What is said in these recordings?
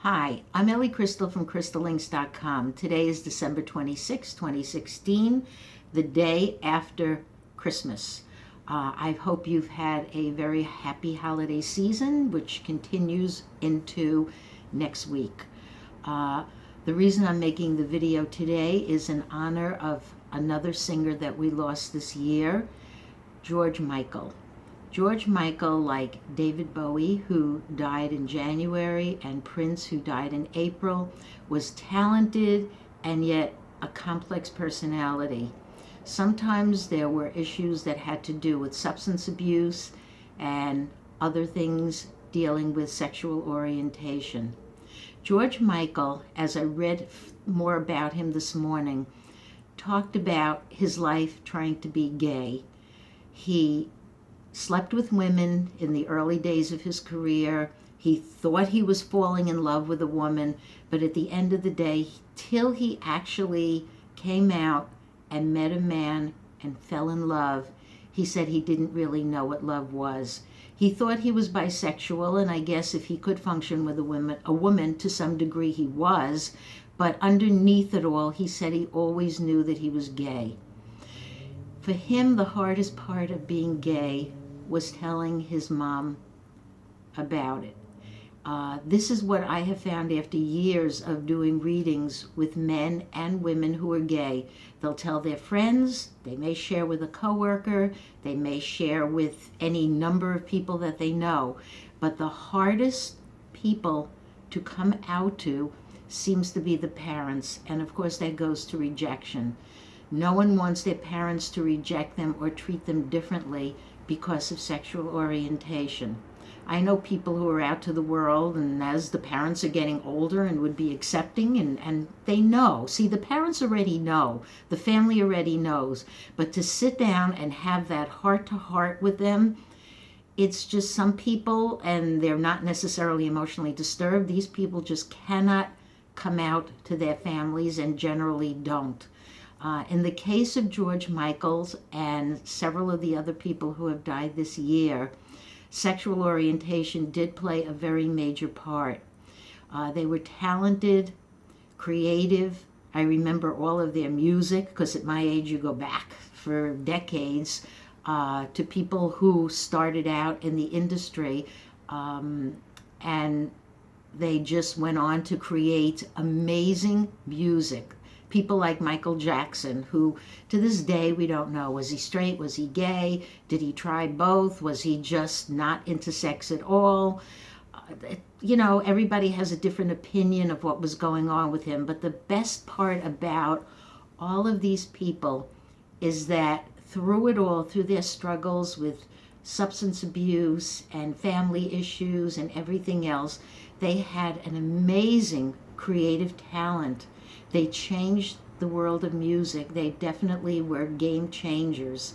Hi, I'm Ellie Crystal from crystallinks.com. Today is December 26, 2016, the day after Christmas. I hope you've had a very happy holiday season, which continues into next week. The reason I'm making the video today is in honor of another singer that we lost this year, George Michael. George Michael, like David Bowie, who died in January, and Prince, who died in April, was talented and yet a complex personality. Sometimes there were issues that had to do with substance abuse and other things dealing with sexual orientation. George Michael, as I read more about him this morning, talked about his life trying to be gay. He slept with women in the early days of his career. He thought he was falling in love with a woman, but at the end of the day, till he actually came out and met a man and fell in love, he said he didn't really know what love was. He thought he was bisexual, and I guess if he could function with a woman to some degree he was, but underneath it all, he said he always knew that he was gay. For him, the hardest part of being gay was telling his mom about it. This is what I have found after years of doing readings with men and women who are gay. They'll tell their friends, they may share with a coworker, they may share with any number of people that they know, but the hardest people to come out to seems to be the parents, and of course that goes to rejection. No one wants their parents to reject them or treat them differently because of sexual orientation. I know people who are out to the world, and as the parents are getting older and would be accepting, and they know. See, the parents already know. The family already knows. But to sit down and have that heart-to-heart with them, it's just some people, and they're not necessarily emotionally disturbed. These people just cannot come out to their families and generally don't. In the case of George Michael's and several of the other people who have died this year, sexual orientation did play a very major part. They were talented, creative. I remember all of their music, because at my age you go back for decades to people who started out in the industry, and they just went on to create amazing music. People like Michael Jackson, who to this day we don't know, was he straight, was he gay, did he try both, was he just not into sex at all? Everybody has a different opinion of what was going on with him, but the best part about all of these people is that through it all, through their struggles with substance abuse and family issues and everything else, they had an amazing creative talent. They changed the world of music. They definitely were game changers.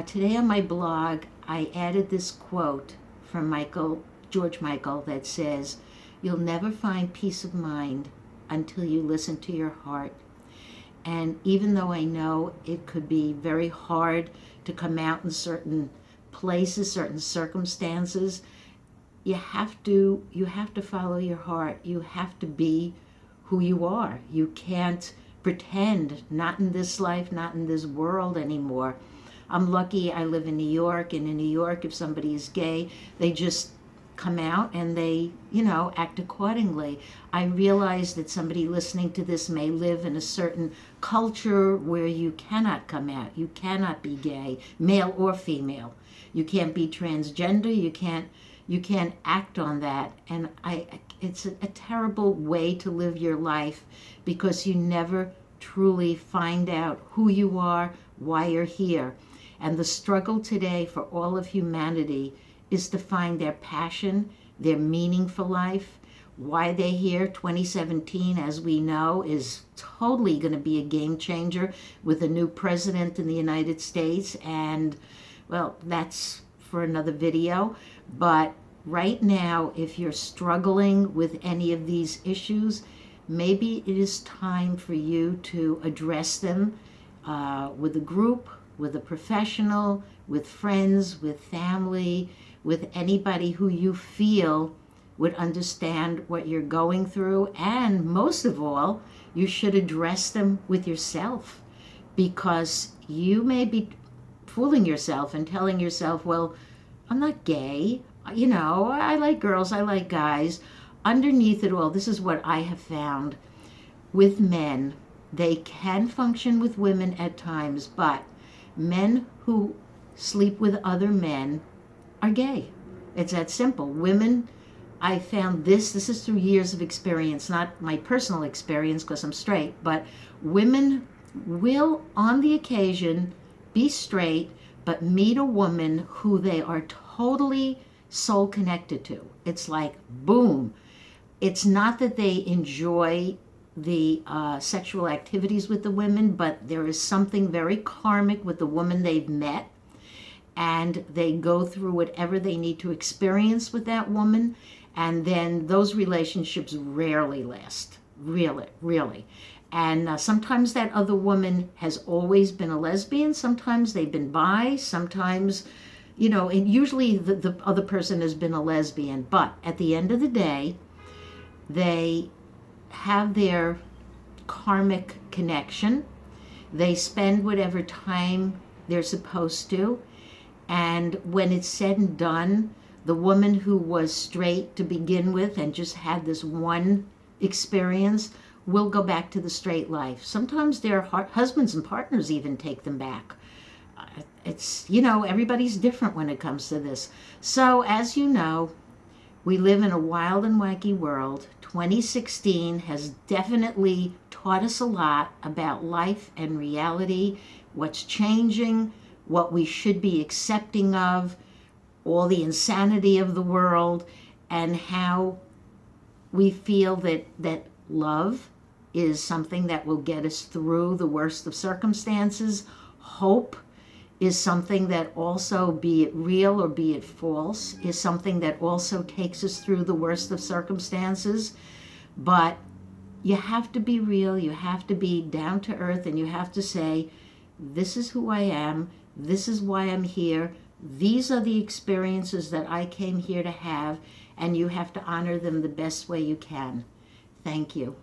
Today on my blog, I added this quote from George Michael that says, "You'll never find peace of mind until you listen to your heart." And even though I know it could be very hard to come out in certain places, certain circumstances, you have to follow your heart. You have to be who you are. You can't pretend, not in this life, not in this world anymore. I'm lucky I live in New York, and in New York, if somebody is gay, they just come out and they, act accordingly. I realize that somebody listening to this may live in a certain culture where you cannot come out. You cannot be gay, male or female. You can't be transgender. You can't act on that. And it's a terrible way to live your life, because you never truly find out who you are, why you're here. And the struggle today for all of humanity is to find their passion, their meaning for life, why they're here. 2017, as we know, is totally going to be a game changer with a new president in the United States. And, well, that's for another video. But right now, if you're struggling with any of these issues, maybe it is time for you to address them with a group, with a professional, with friends, with family, with anybody who you feel would understand what you're going through, and most of all, you should address them with yourself, because you may be fooling yourself and telling yourself, well, I'm not gay, I like girls, I like guys. Underneath it all, this is what I have found with men. They can function with women at times, but men who sleep with other men are gay. It's that simple. Women, I found this is through years of experience, not my personal experience because I'm straight, but women will, on the occasion, be straight, but meet a woman who they are totally soul connected to. It's like, boom. It's not that they enjoy the sexual activities with the women, but there is something very karmic with the woman they've met, and they go through whatever they need to experience with that woman, and then those relationships rarely last, really. And sometimes that other woman has always been a lesbian, sometimes they've been bi, sometimes, and usually the other person has been a lesbian, but at the end of the day, they have their karmic connection. They spend whatever time they're supposed to. And when it's said and done, the woman who was straight to begin with and just had this one experience will go back to the straight life. Sometimes their husbands and partners even take them back. It's, everybody's different when it comes to this. So as you know, we live in a wild and wacky world. 2016 has definitely taught us a lot about life and reality, what's changing, what we should be accepting of, all the insanity of the world, and how we feel that love is something that will get us through the worst of circumstances. Hope is something that also, be it real or be it false, is something that also takes us through the worst of circumstances. But you have to be real, you have to be down to earth, and you have to say, this is who I am, this is why I'm here, these are the experiences that I came here to have, and you have to honor them the best way you can. Thank you.